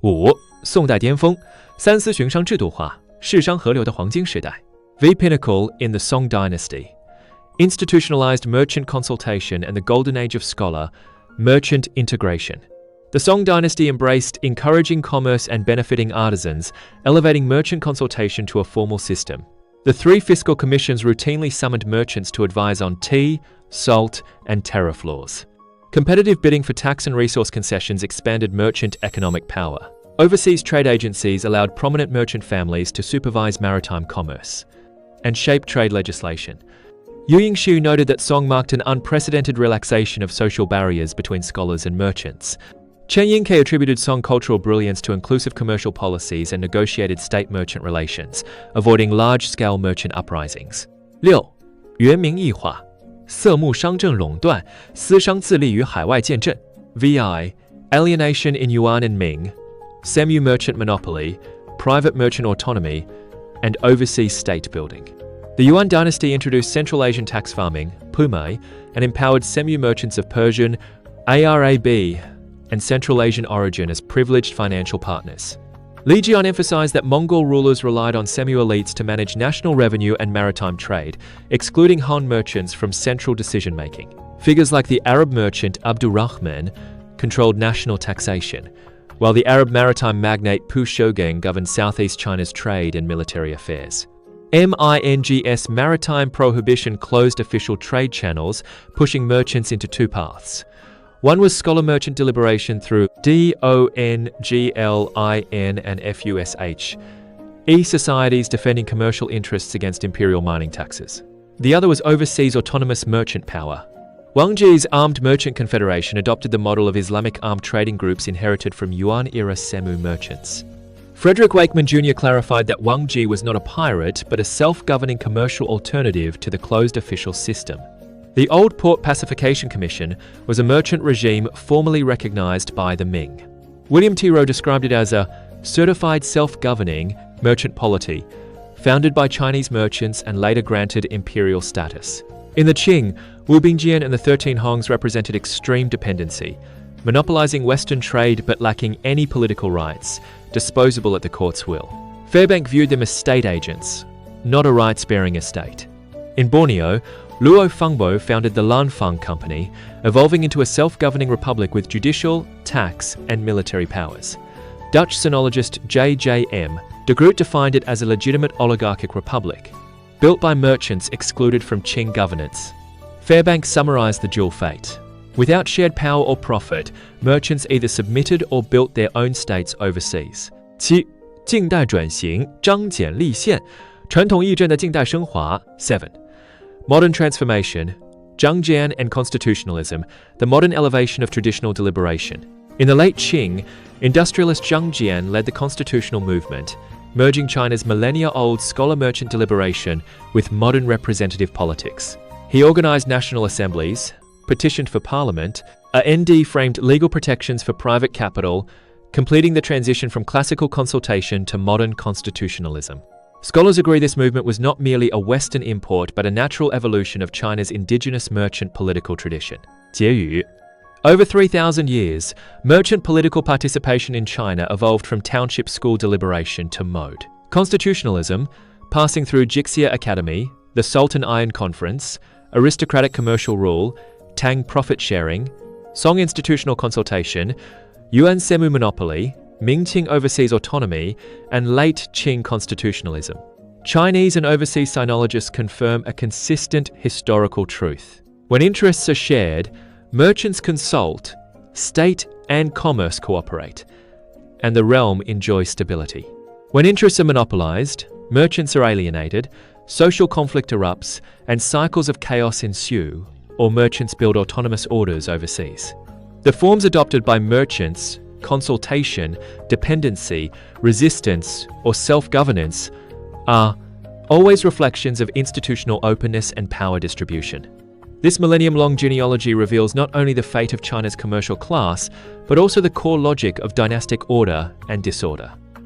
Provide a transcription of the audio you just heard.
5. 宋代巅峰，三司巡商制度化，世商合流的黄金时代。The pinnacle in the Song dynasty. Institutionalized merchant consultation and the golden age of scholar, merchant integration. The Song dynasty embraced encouraging commerce and benefiting artisans, elevating merchant consultation to a formal system. The three fiscal commissions routinely summoned merchants to advise on tea, salt, and tariff laws. Competitive bidding for tax and resource concessions expanded merchant economic power. Overseas trade agencies allowed prominent merchant families to supervise maritime commerce and shape trade legislation. Yu Yingshu noted that Song marked an unprecedented relaxation of social barriers between scholars and merchants. Chen Yingke attributed Song cultural brilliance to inclusive commercial policies and negotiated state-merchant relations, avoiding large-scale merchant uprisings. 6. 元明异化，色目商政垄断，私商自立于海外见证。VI. Alienation in Yuan and Ming, semi-merchant monopoly, private merchant autonomy, and overseas state building. The Yuan dynasty introduced Central Asian tax farming, Pumai, and empowered semi-merchants of Persian, Arab, and Central Asian origin as privileged financial partners. Li Jian emphasized that Mongol rulers relied on semi-elites to manage national revenue and maritime trade, excluding Han merchants from central decision-making. Figures like the Arab merchant Abdurrahman controlled national taxation, while the Arab maritime magnate Pu Shogeng governed Southeast China's trade and military affairs. MING's maritime prohibition closed official trade channels, pushing merchants into two paths. One was scholar-merchant deliberation through DONGLIN and FUSH, societies defending commercial interests against imperial mining taxes. The other was overseas autonomous merchant power. Wang Ji's Armed Merchant Confederation adopted the model of Islamic armed trading groups inherited from Yuan-era Semu merchants. Frederick Wakeman Jr. clarified that Wang Ji was not a pirate, but a self-governing commercial alternative to the closed official system. The Old Port Pacification Commission was a merchant regime formally recognized by the Ming. William T. Rowe described it as a certified self-governing merchant polity, founded by Chinese merchants and later granted imperial status. In the Qing, Wu Bingjian and the 13 Hongs represented extreme dependency, monopolizing Western trade but lacking any political rights, disposable at the court's will. Fairbank viewed them as state agents, not a rights-bearing estate. In Borneo, Luo Fengbo founded the Lanfang Company, evolving into a self-governing republic with judicial, tax, and military powers. Dutch sinologist J.J.M. de Groot defined it as a legitimate oligarchic republic, built by merchants excluded from Qing governance. Fairbank summarized the dual fate. Without shared power or profit, merchants either submitted or built their own states overseas. 7. 近代转型，张謇立宪，传统议政的近代升华。7. Modern transformation, Zhangjian and constitutionalism, the modern elevation of traditional deliberation. In the late Qing, industrialist Zhangjian led the constitutional movement, merging China's millennia-old scholar-merchant deliberation with modern representative politics. He organized national assemblies, petitioned for parliament, ND framed legal protections for private capital, completing the transition from classical consultation to modern constitutionalism. Scholars agree this movement was not merely a Western import but a natural evolution of China's indigenous merchant political tradition. 结语 Over 3,000 years, merchant political participation in China evolved from township school deliberation to mode. Constitutionalism, passing through Jixia Academy, the Sultan Iron Conference, aristocratic commercial rule, Tang profit sharing, Song institutional consultation, Yuan Semu monopoly, Ming-Qing overseas autonomy, and late Qing constitutionalism. Chinese and overseas sinologists confirm a consistent historical truth. When interests are shared, merchants consult, state and commerce cooperate, and the realm enjoys stability. When interests are monopolized, merchants are alienated, social conflict erupts, and cycles of chaos ensue, or merchants build autonomous orders overseas. The forms adopted by merchants, consultation, dependency, resistance, or self-governance, are always reflections of institutional openness and power distribution. This millennium-long genealogy reveals not only the fate of China's commercial class, but also the core logic of dynastic order and disorder.